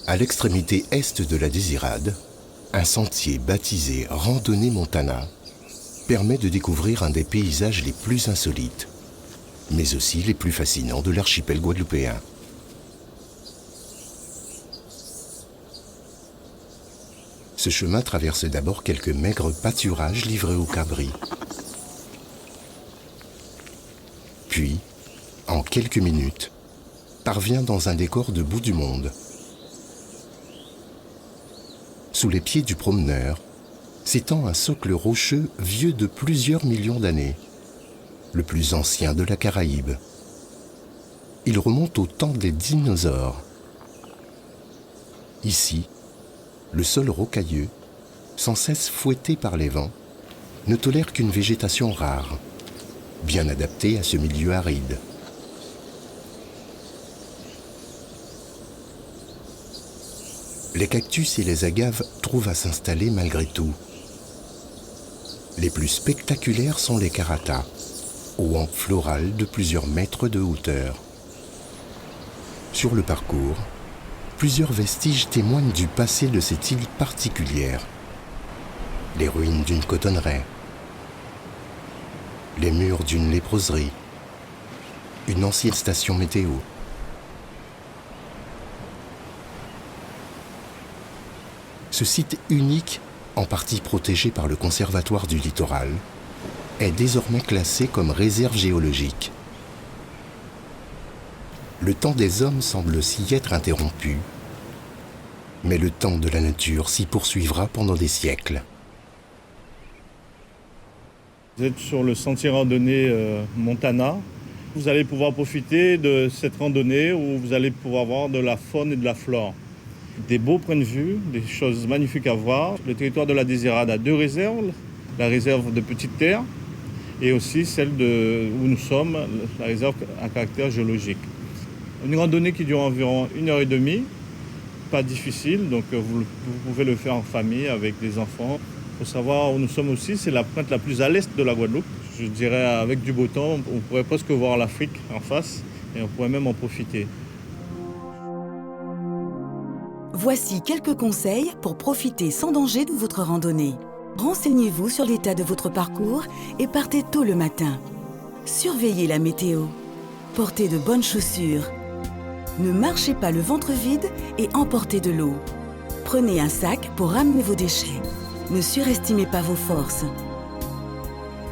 À l'extrémité est de la Désirade, un sentier baptisé Randonnée Montana permet de découvrir un des paysages les plus insolites, mais aussi les plus fascinants de l'archipel guadeloupéen. Ce chemin traverse d'abord quelques maigres pâturages livrés aux cabris. Puis, en quelques minutes, parvient dans un décor de bout du monde. Sous les pieds du promeneur s'étend un socle rocheux vieux de plusieurs millions d'années, le plus ancien de la Caraïbe. Il remonte au temps des dinosaures. Ici, le sol rocailleux, sans cesse fouetté par les vents, ne tolère qu'une végétation rare, bien adaptée à ce milieu aride. Les cactus et les agaves trouvent à s'installer malgré tout. Les plus spectaculaires sont les karatas, aux hampes florales de plusieurs mètres de hauteur. Sur le parcours, plusieurs vestiges témoignent du passé de cette île particulière. Les ruines d'une cotonnerie, les murs d'une léproserie, une ancienne station météo. Ce site unique, en partie protégé par le Conservatoire du littoral, est désormais classé comme réserve géologique. Le temps des hommes semble s'y être interrompu, mais le temps de la nature s'y poursuivra pendant des siècles. Vous êtes sur le sentier randonnée Montana. Vous allez pouvoir profiter de cette randonnée où vous allez pouvoir voir de la faune et de la flore. Des beaux points de vue, des choses magnifiques à voir. Le territoire de la Désirade a deux réserves, la réserve de Petite Terre et aussi celle où nous sommes, la réserve à caractère géologique. Une randonnée qui dure environ 1h30, pas difficile, donc vous pouvez le faire en famille avec des enfants. Il faut savoir où nous sommes aussi, c'est la pointe la plus à l'est de la Guadeloupe. Je dirais avec du beau temps, on pourrait presque voir l'Afrique en face et on pourrait même en profiter. Voici quelques conseils pour profiter sans danger de votre randonnée. Renseignez-vous sur l'état de votre parcours et partez tôt le matin. Surveillez la météo. Portez de bonnes chaussures. Ne marchez pas le ventre vide et emportez de l'eau. Prenez un sac pour ramener vos déchets. Ne surestimez pas vos forces.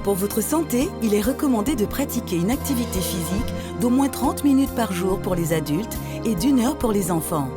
Pour votre santé, il est recommandé de pratiquer une activité physique d'au moins 30 minutes par jour pour les adultes et d'1 heure pour les enfants.